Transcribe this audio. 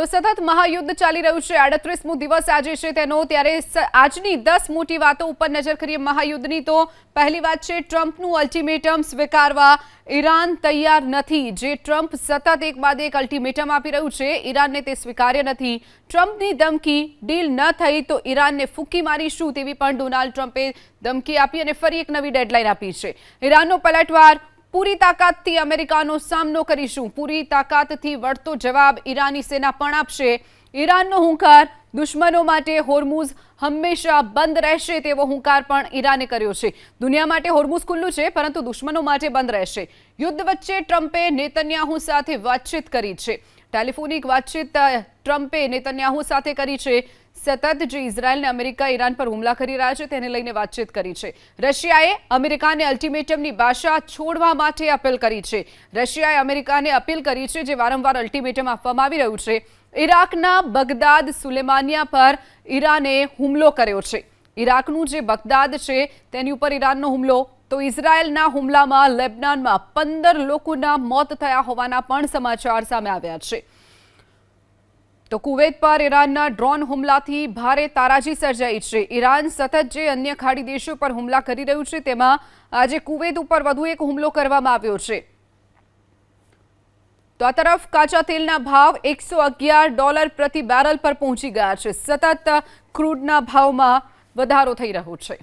તો સતત મહાયુદ્ધ ચાલી રહ્યું છે 38મો દિવસ આજે છે તેનો ત્યારે આજની 10 મોટી વાતો ઉપર નજર કરીએ મહાયુદ્ધની તો પહેલી વાત છે ટ્રમ્પનું અલ્ટિમેટમ સ્વીકારવા ઈરાન તૈયાર નથી જે ટ્રમ્પ સતત એક બાદ એક અલ્ટિમેટમ આપી રહ્યું છે ઈરાનને તે સ્વીકાર્ય નથી ટ્રમ્પની ધમકી ડીલ ન થઈ તો ઈરાનને ફૂંકી મારીશું તેવી પણ ડોનાલ્ડ ટ્રમ્પે ધમકી આપી અને ફરી એક નવી ડેડલાઇન આપી છે ઈરાનનો પલટવાર पूरी ताकतथी अमेरिकानो सामनो करीशुं पूरी ताकतथी वळतो जवाब ईरानी सेना पण आपशे ईराननो हुंकार दुश्मनो माटे होर्मुज हमेशा बंध रहेशे तेवो हुंकार पण ईराने कर्यो छे दुनिया माटे होर्मुज खुल्लुं छे परंतु दुश्मनो माटे बंध रहेशे युद्ध वच्चे ट्रम्पे नेतन्याहू साथे वातचीत करी छे टेलिफोनिक वातचीत ट्रम्पे नेतन्याहू साथे करी छे सतत जो इजरायल ने अमेरिका ईरान पर हुमला करी रह्या छे तेने लईने वातचीत करी छे रशियाए अमेरिकाने अल्टिमेटमनी भाषा छोड़वा माटे अपील करी छे रशियाए अमेरिकाने अपील करी छे जे वारंवार अल्टिमेटम आपवामां आवी रह्युं छे इराकना बगदाद सुलेमानिया पर ईराने हुमलो कर्यो छे इराकनुं जे बगदाद छे तेनी उपर ईराननो हुमलो तो इजरायलना हुमलामां लेबनाનમાં 15 લોકોના મોત થયા હોવાના પણ સમાચાર સામે આવ્યા છે तो कुवैत पर ईरानना ड्रोन हुमलाथी भारे ताराजी सर्जाई है ईरान सतत जे अन्य खाड़ी देशों पर हुमला करी रह्युं छे तेमां आज कुवैत पर वधु एक हुमलो करवामां आव्यो छे तो आ तरफ काचा तेलना भाव $111 प्रति बैरल पर पहुंची गया है सतत क्रूडना भावमां वधारो थई रह्यो छे।